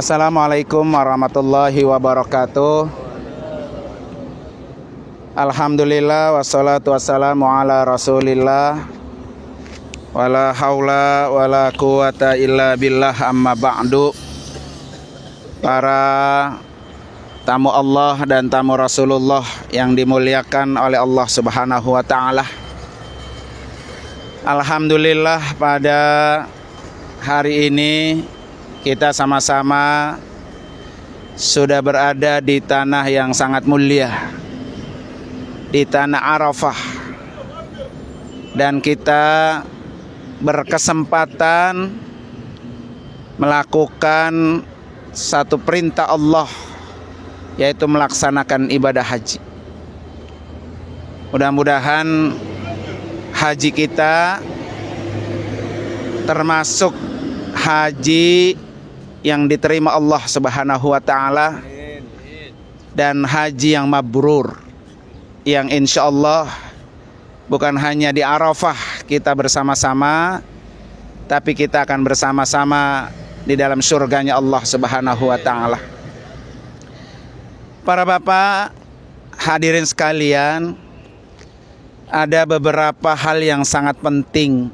Assalamualaikum warahmatullahi wabarakatuh. Alhamdulillah wassalatu wassalamu ala rasulillah. Wala haula wala quwata illa billah, amma ba'du. Para tamu Allah dan tamu Rasulullah yang dimuliakan oleh Allah Subhanahu wa ta'ala, alhamdulillah pada hari ini kita sama-sama sudah berada di tanah yang sangat mulia, di tanah Arafah, dan kita berkesempatan melakukan satu perintah Allah, yaitu melaksanakan ibadah haji. Mudah-mudahan haji kita termasuk haji yang diterima Allah Subhanahu wa ta'ala, dan haji yang mabrur, yang insya Allah bukan hanya di Arafah kita bersama-sama, tapi kita akan bersama-sama di dalam surganya Allah Subhanahu wa ta'ala. Para bapak hadirin sekalian, ada beberapa hal yang sangat penting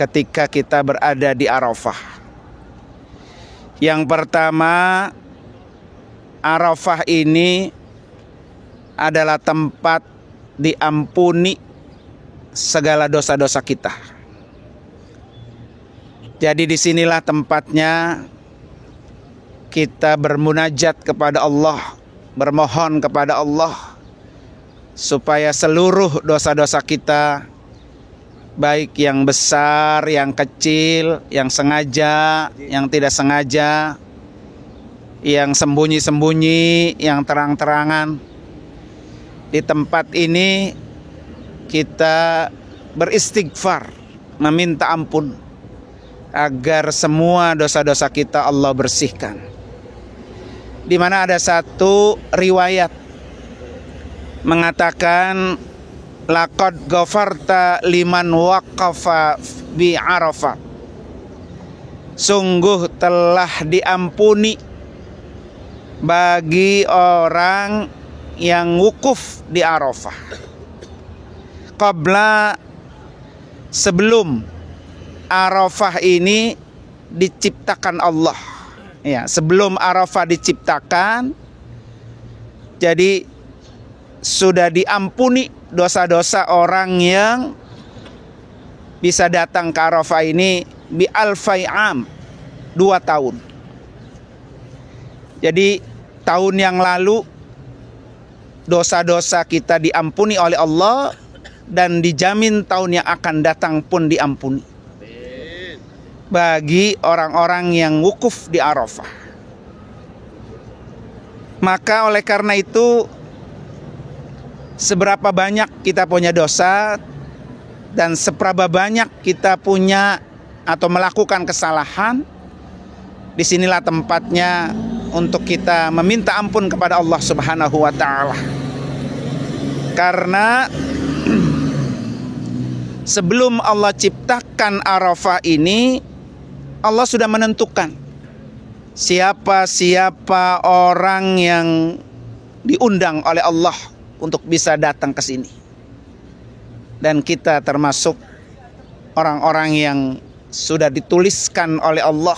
ketika kita berada di Arafah. Yang pertama, Arafah ini adalah tempat diampuni segala dosa-dosa kita. Jadi disinilah tempatnya kita bermunajat kepada Allah, bermohon kepada Allah supaya seluruh dosa-dosa kita, baik yang besar, yang kecil, yang sengaja, yang tidak sengaja, yang sembunyi-sembunyi, yang terang-terangan, di tempat ini kita beristighfar, meminta ampun agar semua dosa-dosa kita Allah bersihkan. Di mana ada satu riwayat mengatakan, laqad ghafarta liman waqafa bi Arafah. Sungguh telah diampuni bagi orang yang wukuf di Arafah. Qabla, sebelum Arafah ini diciptakan Allah. Ya, sebelum Arafah diciptakan, jadi sudah diampuni dosa-dosa orang yang bisa datang ke Arafah ini bi alfai am, 2 tahun. Jadi tahun yang lalu dosa-dosa kita diampuni oleh Allah, dan dijamin tahun yang akan datang pun diampuni bagi orang-orang yang wukuf di Arafah. Maka oleh karena itu, seberapa banyak kita punya dosa dan seberapa banyak kita punya atau melakukan kesalahan, disinilah tempatnya untuk kita meminta ampun kepada Allah Subhanahu wa ta'ala. Karena sebelum Allah ciptakan Arafah ini, Allah sudah menentukan siapa-siapa orang yang diundang oleh Allah untuk bisa datang ke sini. Dan kita termasuk orang-orang yang sudah dituliskan oleh Allah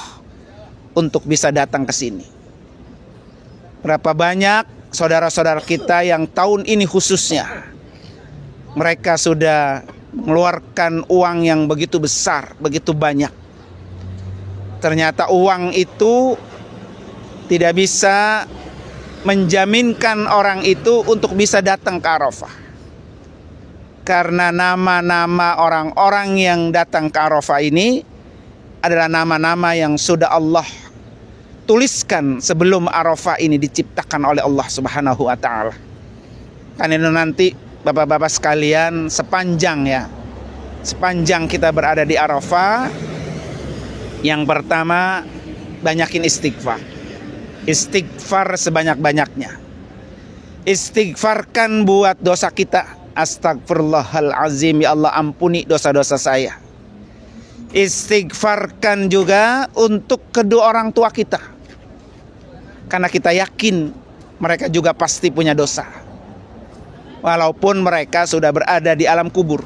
untuk bisa datang ke sini. Berapa banyak saudara-saudara kita yang tahun ini khususnya, mereka sudah mengeluarkan uang yang begitu besar, begitu banyak. Ternyata uang itu tidak bisa menjaminkan orang itu untuk bisa datang ke Arafah. Karena nama-nama orang-orang yang datang ke Arafah ini adalah nama-nama yang sudah Allah tuliskan sebelum Arafah ini diciptakan oleh Allah Subhanahu wa ta'ala. Kan itu nanti bapak-bapak sekalian, sepanjang kita berada di Arafah, yang pertama, banyakin istighfar. Istighfar sebanyak-banyaknya. Istighfarkan buat dosa kita. Astagfirullahalazim, ya Allah ampuni dosa-dosa saya. Istighfarkan juga untuk kedua orang tua kita. Karena kita yakin mereka juga pasti punya dosa, walaupun mereka sudah berada di alam kubur.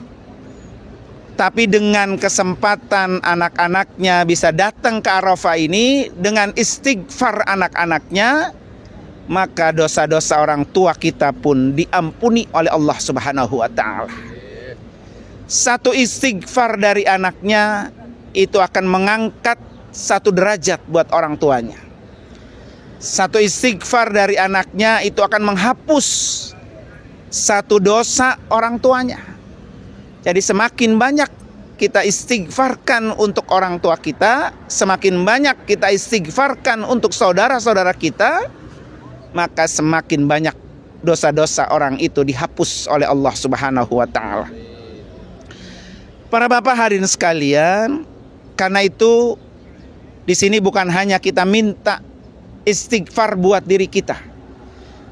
Tapi dengan kesempatan anak-anaknya bisa datang ke Arafah ini, dengan istighfar anak-anaknya, maka dosa-dosa orang tua kita pun diampuni oleh Allah Subhanahu wa ta'ala. Satu istighfar dari anaknya itu akan mengangkat satu derajat buat orang tuanya. Satu istighfar dari anaknya itu akan menghapus satu dosa orang tuanya. Jadi semakin banyak kita istighfarkan untuk orang tua kita, semakin banyak kita istighfarkan untuk saudara-saudara kita, maka semakin banyak dosa-dosa orang itu dihapus oleh Allah Subhanahu wa ta'ala. Para bapak hadirin sekalian, karena itu di sini bukan hanya kita minta istighfar buat diri kita,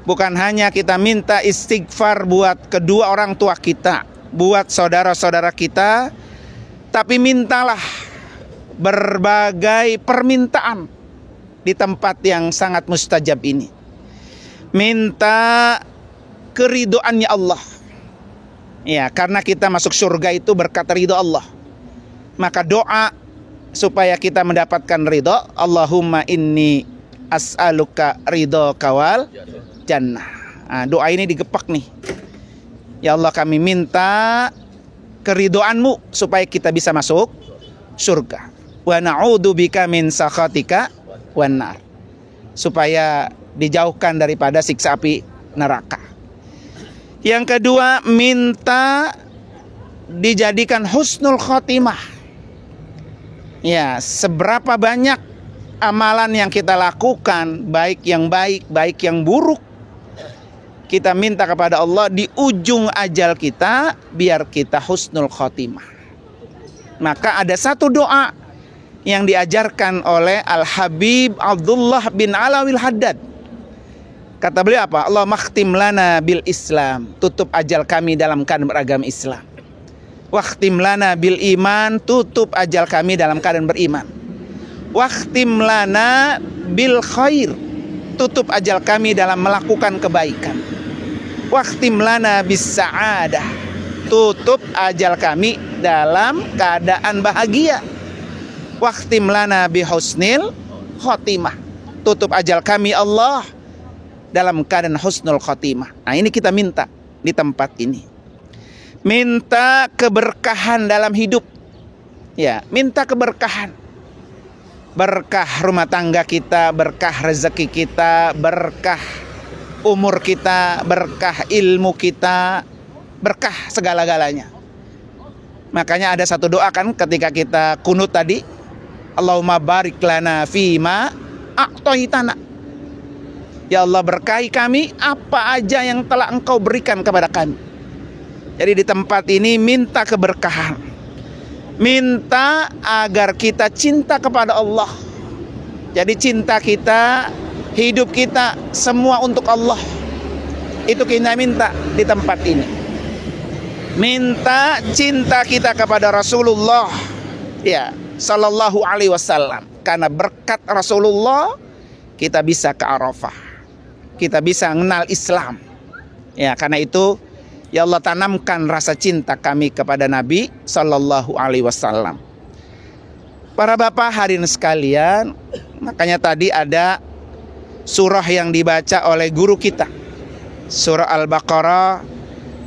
bukan hanya kita minta istighfar buat kedua orang tua kita, buat saudara-saudara kita, tapi mintalah berbagai permintaan di tempat yang sangat mustajab ini. Minta keridhoannya Allah. Ya, karena kita masuk surga itu berkat ridho Allah. Maka doa supaya kita mendapatkan ridho, Allahumma inni as'aluka ridho kawal jannah. Nah, doa ini digepak nih. Ya Allah, kami minta keridhoanmu supaya kita bisa masuk surga. Wa na'udzubika min sakhatika wan nar. Supaya dijauhkan daripada siksa api neraka. Yang kedua, minta dijadikan husnul khotimah. Ya, seberapa banyak amalan yang kita lakukan, baik yang buruk, kita minta kepada Allah di ujung ajal kita, biar kita husnul khotimah. Maka ada satu doa yang diajarkan oleh Al-Habib Abdullah bin Alawil Haddad. Kata beliau apa? Allah makhtim lana bil Islam, tutup ajal kami dalam keadaan beragama Islam. Wakhtim lana bil iman, tutup ajal kami dalam keadaan beriman. Wakhtim lana bil khair, tutup ajal kami dalam melakukan kebaikan. Wakhtim lana bis sa'adah, tutup ajal kami dalam keadaan bahagia. Wakhtim lana bi husnil khotimah, tutup ajal kami Allah dalam keadaan husnul khotimah. Nah, ini kita minta di tempat ini. Minta keberkahan dalam hidup. Ya, minta keberkahan. Berkah rumah tangga kita, berkah rezeki kita, berkah umur kita, berkah ilmu kita, berkah segala-galanya. Makanya ada satu doa kan ketika kita kunut tadi, Allahumma barik lana fima a'taitana. Ya Allah, berkahi kami apa aja yang telah Engkau berikan kepada kami. Jadi di tempat ini minta keberkahan, minta agar kita cinta kepada Allah. Jadi cinta kita, hidup kita semua untuk Allah. Itu kita minta di tempat ini. Minta cinta kita kepada Rasulullah, ya, sallallahu alaihi wasallam. Karena berkat Rasulullah kita bisa ke Arafah, kita bisa mengenal Islam. Ya, karena itu ya Allah, tanamkan rasa cinta kami kepada Nabi sallallahu alaihi wasallam. Para bapak hadirin sekalian, makanya tadi ada surah yang dibaca oleh guru kita, surah Al-Baqarah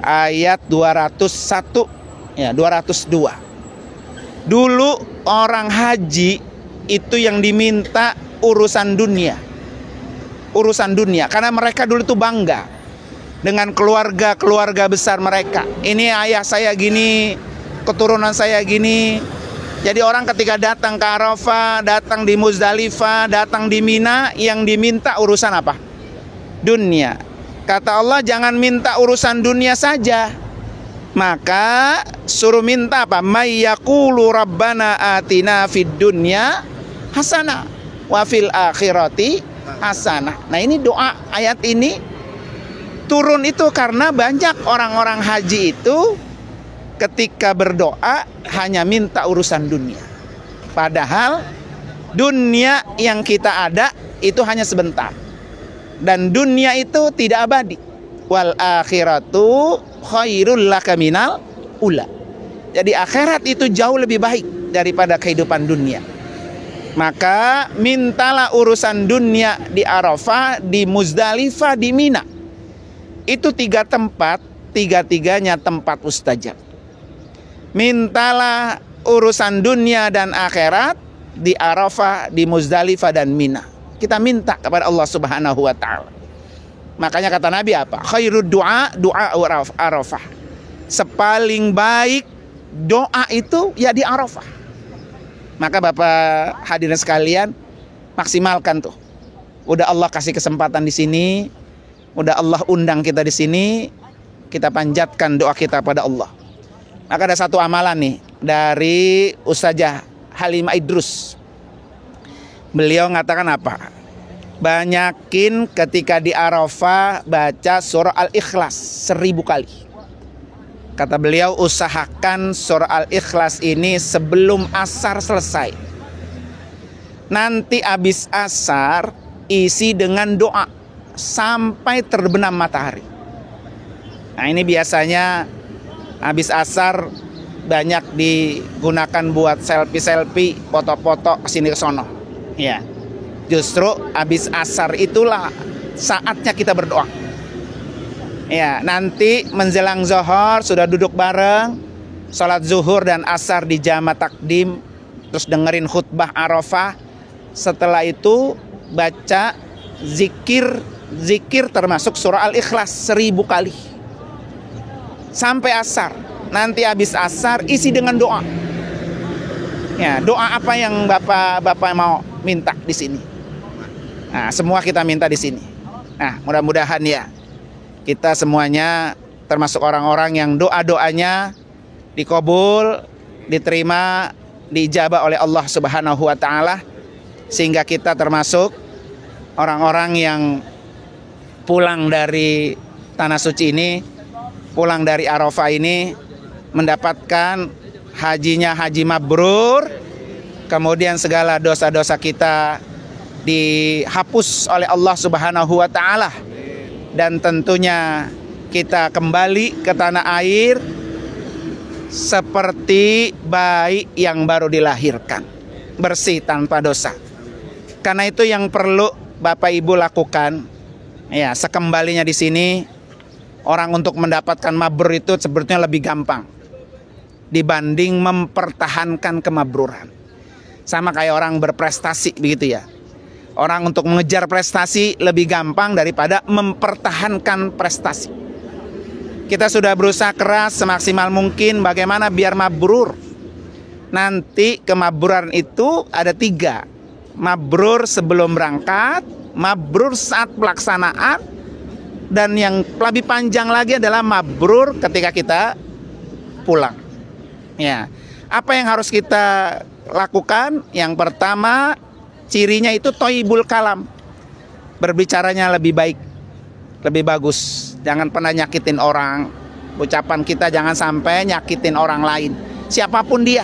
ayat 201, ya 202. Dulu orang haji itu yang diminta urusan dunia, karena mereka dulu itu bangga dengan keluarga besar mereka. Ini ayah saya gini, keturunan saya gini. Jadi orang ketika datang ke Arafah, datang di Muzdalifah, datang di Mina, yang diminta urusan apa? Dunia. Kata Allah, jangan minta urusan dunia saja, maka suruh minta apa? May yaqulu rabbana atina fid dunya hasanah wa fil akhirati hasanah. Nah, ini doa ayat ini turun itu karena banyak orang-orang haji itu ketika berdoa hanya minta urusan dunia. Padahal dunia yang kita ada itu hanya sebentar. Dan dunia itu tidak abadi. Wal akhiratu khairul laka minal ula. Jadi akhirat itu jauh lebih baik daripada kehidupan dunia. Maka mintalah urusan dunia di Arafah, di Muzdalifah, di Mina. Itu 3 tempat, 3-tiganya tempat mustajab. Mintalah urusan dunia dan akhirat di Arafah, di Muzdalifah dan Mina. Kita minta kepada Allah Subhanahu wa taala. Makanya kata Nabi apa? Khairud du'a Arafah. Sepaling baik doa itu ya di Arafah. Maka Bapak hadirin sekalian, maksimalkan tuh. Udah Allah kasih kesempatan di sini, udah Allah undang kita di sini, kita panjatkan doa kita pada Allah. Maka ada satu amalan nih dari Ustazah Halimah Idrus. Beliau mengatakan apa? Banyakin ketika di Arafah baca surah Al-Ikhlas 1000 kali. Kata beliau, usahakan surah Al-Ikhlas ini sebelum asar selesai. Nanti habis asar isi dengan doa sampai terbenam matahari. Nah ini biasanya habis asar banyak digunakan buat selfie-selfie, foto-foto kesini kesono. Ya, justru habis asar itulah saatnya kita berdoa. Ya, nanti menjelang zuhur sudah duduk bareng, sholat zuhur dan asar di jamaah takdim, terus dengerin khutbah Arafah. Setelah itu baca zikir termasuk surah Al-Ikhlas 1000 kali sampai asar. Nanti habis asar isi dengan doa. Ya, doa apa yang Bapak mau minta di sini? Nah, semua kita minta di sini. Nah, mudah-mudahan ya kita semuanya termasuk orang-orang yang doa-doanya dikabul, diterima, diijabah oleh Allah Subhanahu wa taala, sehingga kita termasuk orang-orang yang pulang dari tanah suci ini, pulang dari Arafah ini mendapatkan hajinya haji mabrur, kemudian segala dosa-dosa kita dihapus oleh Allah Subhanahu wa taala. Dan tentunya kita kembali ke tanah air seperti bayi yang baru dilahirkan, bersih tanpa dosa. Karena itu yang perlu Bapak Ibu lakukan. Ya, sekembalinya di sini, orang untuk mendapatkan mabrur itu sebetulnya lebih gampang dibanding mempertahankan kemabruran. Sama kayak orang berprestasi begitu ya. Orang untuk mengejar prestasi lebih gampang daripada mempertahankan prestasi. Kita sudah berusaha keras semaksimal mungkin bagaimana biar mabrur. Nanti kemabruran itu ada 3. Mabrur sebelum berangkat, mabrur saat pelaksanaan, dan yang lebih panjang lagi adalah mabrur ketika kita pulang. Ya, apa yang harus kita lakukan? Yang pertama, cirinya itu toibul kalam, berbicaranya lebih baik, lebih bagus. Jangan pernah nyakitin orang. Ucapan kita jangan sampai nyakitin orang lain, siapapun dia.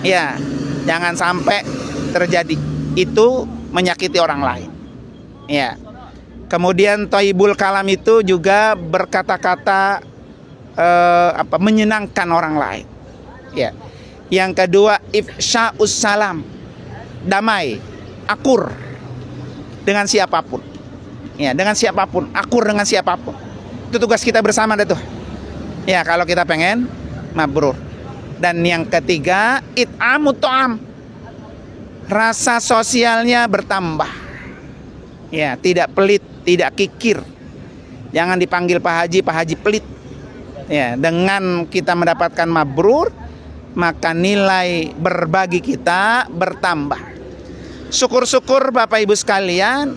Ya, jangan sampai terjadi itu menyakiti orang lain. Ya. Kemudian toibul kalam itu juga berkata-kata menyenangkan orang lain. Ya. Yang kedua, ifsya'us salam, damai, akur dengan siapapun. Ya, dengan siapapun, akur dengan siapapun. Itu tugas kita bersama deh tuh. Ya, kalau kita pengen mabrur. Dan yang ketiga, it'amut ta'am. Rasa sosialnya bertambah. Ya, tidak pelit, tidak kikir. Jangan dipanggil Pak Haji pelit. Ya, dengan kita mendapatkan mabrur, maka nilai berbagi kita bertambah. Syukur-syukur Bapak Ibu sekalian,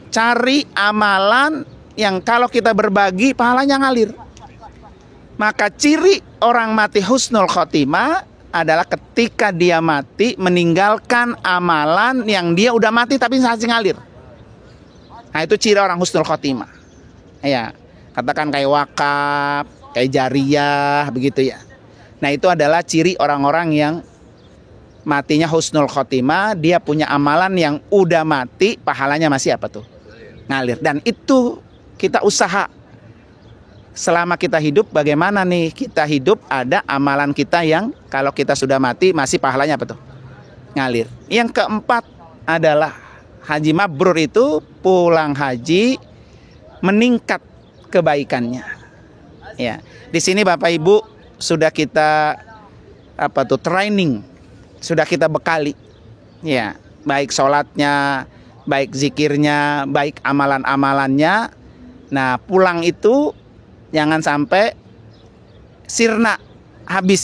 cari amalan yang kalau kita berbagi pahalanya ngalir. Maka ciri orang mati husnul khotimah adalah ketika dia mati meninggalkan amalan yang dia udah mati tapi masih ngalir. Nah, itu ciri orang husnul khotimah. Ya, katakan kayak wakaf, kayak jariyah begitu ya. Nah, itu adalah ciri orang-orang yang matinya husnul khotimah, dia punya amalan yang udah mati, pahalanya masih apa tuh? ngalir. Dan itu kita usaha selama kita hidup. Bagaimana nih kita hidup ada amalan kita yang kalau kita sudah mati masih pahalanya apa tuh? Ngalir. Yang keempat adalah haji mabrur itu pulang haji meningkat kebaikannya. Ya, di sini Bapak Ibu sudah kita training, sudah kita bekali. Ya, baik sholatnya, baik zikirnya, baik amalan-amalannya. Nah, pulang itu jangan sampai sirna, habis.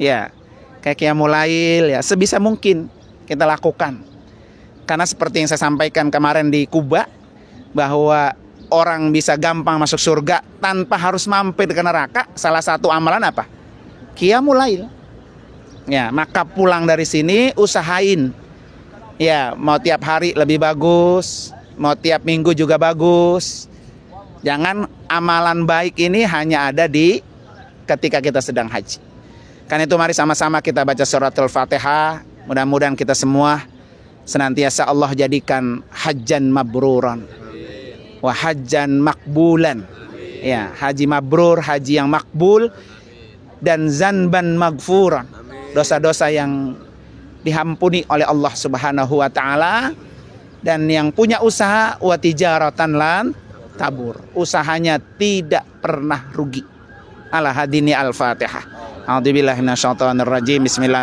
Ya, kayak qiyamul lail ya, sebisa mungkin kita lakukan. Karena seperti yang saya sampaikan kemarin di Kuba, bahwa orang bisa gampang masuk surga tanpa harus mampir ke neraka. Salah satu amalan apa? Qiyamul lail. Ya, maka pulang dari sini usahain. Ya, mau tiap hari lebih bagus, mau tiap minggu juga bagus. Jangan amalan baik ini hanya ada di ketika kita sedang haji. Karena itu mari sama-sama kita baca suratul Fatihah. Mudah-mudahan kita semua senantiasa Allah jadikan hajjan mabruran wa hajjan makbulan. Ya, haji mabrur, haji yang makbul, dan zanban magfuran, dosa-dosa yang dihampuni oleh Allah Subhanahu wa taala. Dan yang punya usaha wa tijaratan lan tabur, usahanya tidak pernah rugi. Ala hadini al-Fatihah. A'udzubillahi minasyaitonir rajim. Bismillah.